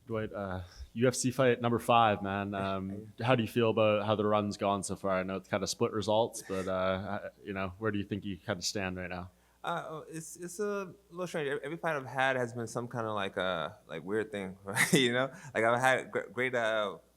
Dwight, UFC fight number 5, man. How do you feel about how the run's gone so far? I know it's kind of split results, but where do you think you kind of stand right now? It's a little strange. Every fight I've had has been some kind of like weird thing, right? Like I've had great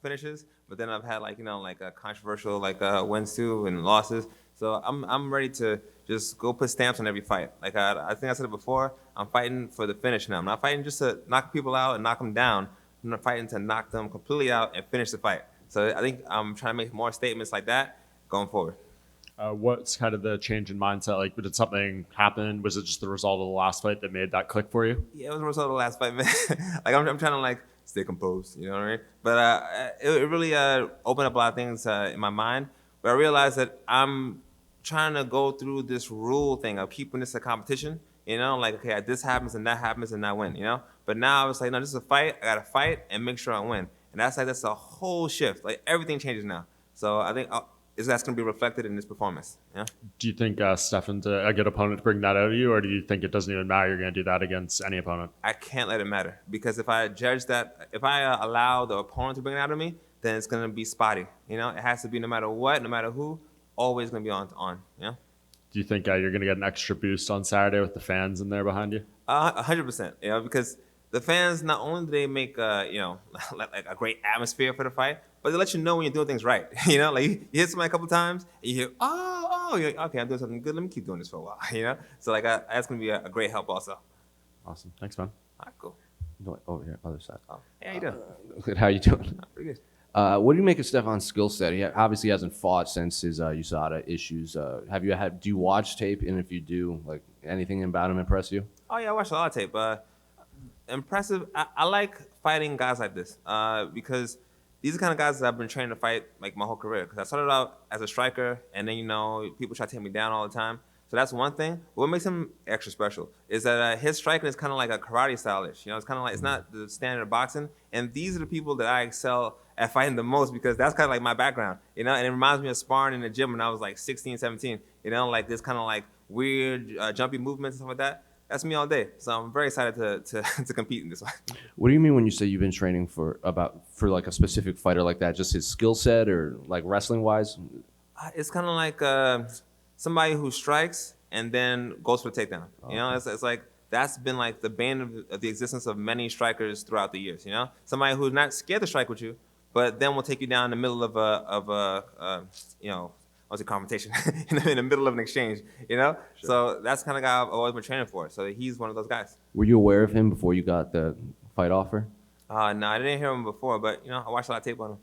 finishes, but then I've had like a controversial wins too and losses. So I'm ready to just go put stamps on every fight. Like I think I said it before. I'm fighting for the finish now. I'm not fighting just to knock people out and knock them down. I'm not fighting to knock them completely out and finish the fight. So I think I'm trying to make more statements like that going forward. What's kind of the change in mindset? Like, did something happen? Was it just the result of the last fight that made that click for you? Yeah, it was a result of the last fight, man. Like I'm trying to like stay composed, you know what I mean? But it really opened up a lot of things in my mind. But I realized that I'm trying to go through this rule thing of keeping this a competition. Like okay, this happens and I win. But now I was like, no, this is a fight. I gotta fight and make sure I win. And that's a whole shift. Like everything changes now. So I think that's gonna be reflected in this performance. Yeah. Do you think Stefan's a good opponent to bring that out of you, or do you think it doesn't even matter? You're going to do that against any opponent? I can't let it matter because if I allow the opponent to bring it out of me, then it's gonna be spotty. It has to be no matter what, no matter who, always gonna be on. Do you think you're going to get an extra boost on Saturday with the fans in there behind you? 100%. Because the fans not only do they make like a great atmosphere for the fight, but they let you know when you're doing things right. Like you hit somebody a couple times and you hear you're like, okay, I'm doing something good. Let me keep doing this for a while. So like that's gonna be a great help also. Awesome. Thanks, man. All right, cool. No, over here, other side. Oh, hey, how you doing? Good. How you doing? Pretty good. What do you make of Stefan's skill set? He obviously hasn't fought since his USADA issues. Do you watch tape? And if you do, like anything about him impress you? Oh yeah, I watched a lot of tape. Impressive. I like fighting guys like this because these are the kind of guys that I've been trained to fight like my whole career. Because I started out as a striker, and then people try to take me down all the time. So that's one thing. But what makes him extra special is that his striking is kind of like a karate stylish. It's kind of like it's not the standard of boxing. And these are the people that I excel at fighting the most because that's kind of like my background. And it reminds me of sparring in the gym when I was like 16, 17. Like this kind of like weird jumpy movements and stuff like that. That's me all day. So I'm very excited to compete in this one. What do you mean when you say you've been training for like a specific fighter like that? Just his skill set or like wrestling wise? It's kind of like somebody who strikes and then goes for a takedown. It's like that's been like the bane of the existence of many strikers throughout the years. Somebody who's not scared to strike with you, but then will take you down in the middle of a confrontation in the middle of an exchange. Sure. So that's the kind of guy I've always been training for. So he's one of those guys. Were you aware of him before you got the fight offer? No, I didn't hear him before, but I watched a lot of tape on him.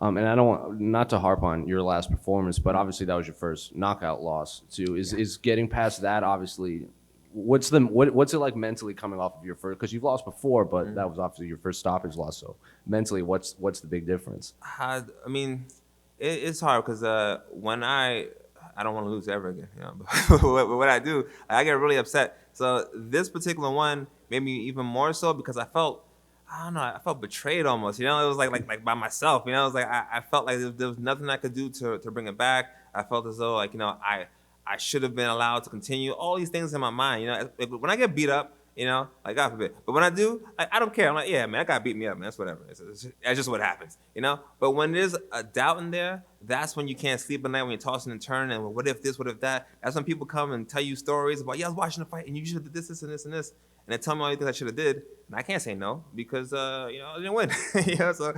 And I don't want not to harp on your last performance, but obviously that was your first knockout loss too. Is getting past that obviously? What's it like mentally coming off of your first? Because you've lost before, but that was obviously your first stoppage loss. So mentally, what's the big difference? I mean, it's hard because when I don't want to lose ever again. But what I do, I get really upset. So this particular one made me even more so because I don't know, I felt betrayed almost. It was like by myself. It was like I felt like there was nothing I could do to bring it back. I felt as though I should have been allowed to continue. All these things in my mind. When I get beat up, like God forbid. But when I do, I don't care. I'm like, yeah, man, that guy beat me up, man. That's whatever. That's just what happens. But when there's a doubt in there, that's when you can't sleep at night when you're tossing and turning. And what if this? What if that? That's when people come and tell you stories about, yeah, I was watching the fight and you should have did this, and this, and this. And they tell me all the things I should have did, and I can't say no because I didn't win. So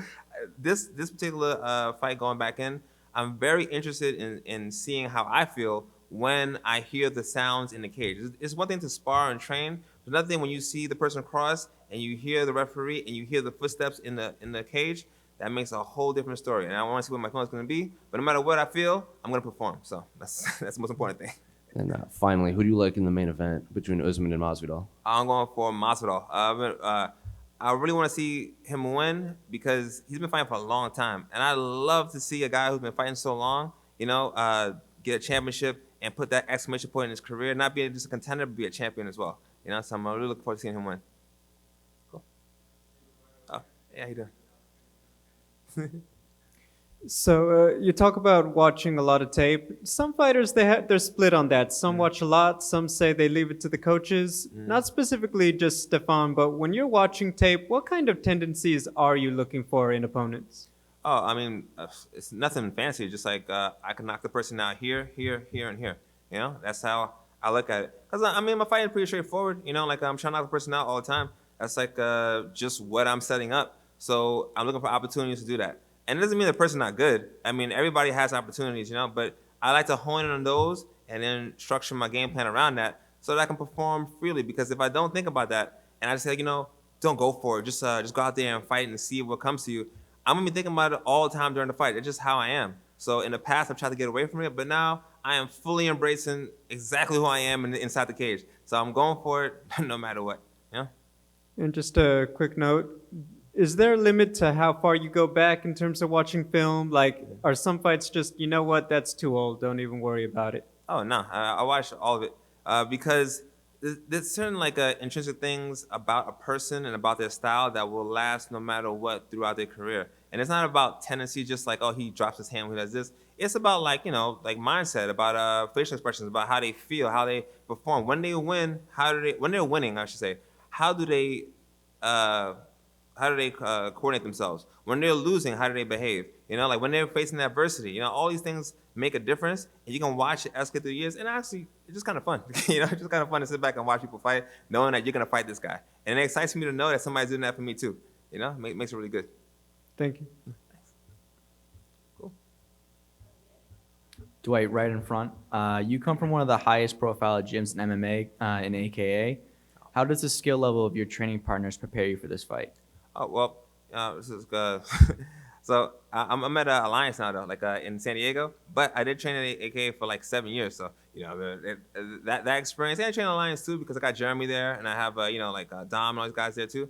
this particular fight going back in, I'm very interested in seeing how I feel when I hear the sounds in the cage. It's one thing to spar and train, but another thing when you see the person cross and you hear the referee and you hear the footsteps in the cage. That makes a whole different story, and I want to see what my feeling's going to be. But no matter what I feel, I'm going to perform. So that's the most important thing. And finally, who do you like in the main event between Usman and Masvidal? I'm going for Masvidal. I really want to see him win because he's been fighting for a long time, and I love to see a guy who's been fighting so long, get a championship and put that exclamation point in his career, not be just a contender, but be a champion as well. So I'm really looking forward to seeing him win. Cool. Oh, yeah, he doing? So you talk about watching a lot of tape. Some fighters they're split on that. Some watch a lot. Some say they leave it to the coaches. Not specifically just Stefan, but when you're watching tape, what kind of tendencies are you looking for in opponents? Oh, I mean, it's nothing fancy. Just like I can knock the person out here, here, here, and here. You know, that's how I look at it. Cause I mean, my fight is pretty straightforward. You know, like I'm trying to knock the person out all the time. That's like just what I'm setting up. So I'm looking for opportunities to do that. And it doesn't mean the person's not good. I mean, everybody has opportunities, you know. But I like to hone in on those and then structure my game plan around that so that I can perform freely. Because if I don't think about that and I just say, you know, don't go for it. Just go out there and fight and see what comes to you. I'm gonna be thinking about it all the time during the fight. It's just how I am. So in the past, I've tried to get away from it, but now I am fully embracing exactly who I am inside the cage. So I'm going for it no matter what. Yeah. And just a quick note, is there a limit to how far you go back in terms of watching film? Like, are some fights just, you know what, that's too old, don't even worry about it? Oh no, I watch all of it because there's certain like intrinsic things about a person and about their style that will last no matter what throughout their career. And it's not about tendency, just like oh he drops his hand when he does this. It's about like you know like mindset, about facial expressions, about how they feel, how they perform. When they win, when they're winning, I should say, how do they uh, coordinate themselves? When they're losing, how do they behave? You know, like when they're facing adversity, you know, all these things make a difference, and you can watch it escalate through the years, and actually, it's just kind of fun. You know, it's just kind of fun to sit back and watch people fight, knowing that you're gonna fight this guy, and it excites me to know that somebody's doing that for me too. You know, makes it really good. Thank you. Cool. Dwight, right in front. You come from one of the highest profile gyms in MMA, in AKA. How does the skill level of your training partners prepare you for this fight? Oh well, this is good. So I'm at Alliance now though, like in San Diego. But I did train at AKA for like 7 years, so you know that experience. And I train at Alliance too because I got Jeremy there, and I have you know like Dom and all these guys there too.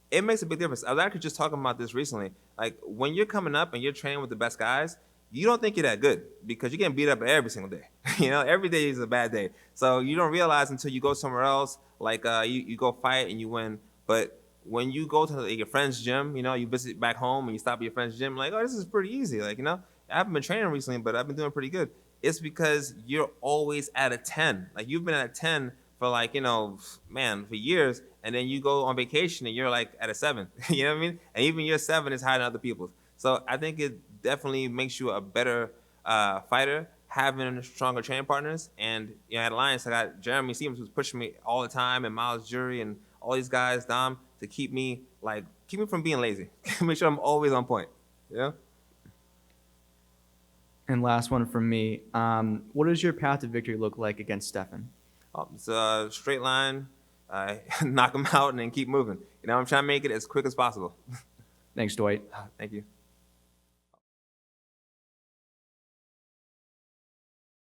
It makes a big difference. I was actually just talking about this recently. Like when you're coming up and you're training with the best guys, you don't think you're that good because you're getting beat up every single day. You know, every day is a bad day. So you don't realize until you go somewhere else, like you go fight and you win. But when you go to your friend's gym, you know, you visit back home and you stop at your friend's gym, like, oh, this is pretty easy. Like, you know, I haven't been training recently, but I've been doing pretty good. It's because you're always at a 10. Like you've been at a 10 for like, you know, man, for years. And then you go on vacation and you're like at a 7. You know what I mean? And even your 7 is higher than other people's. So I think it definitely makes you a better fighter having stronger training partners. And you know, at Alliance, I got Jeremy Stevens who's pushing me all the time, and Miles Jury and all these guys, Dom, to keep me from being lazy. Make sure I'm always on point. Yeah. And last one from me. What does your path to victory look like against Stefan? It's a straight line. Knock him out and then keep moving. You know, I'm trying to make it as quick as possible. Thanks, Dwight. Thank you.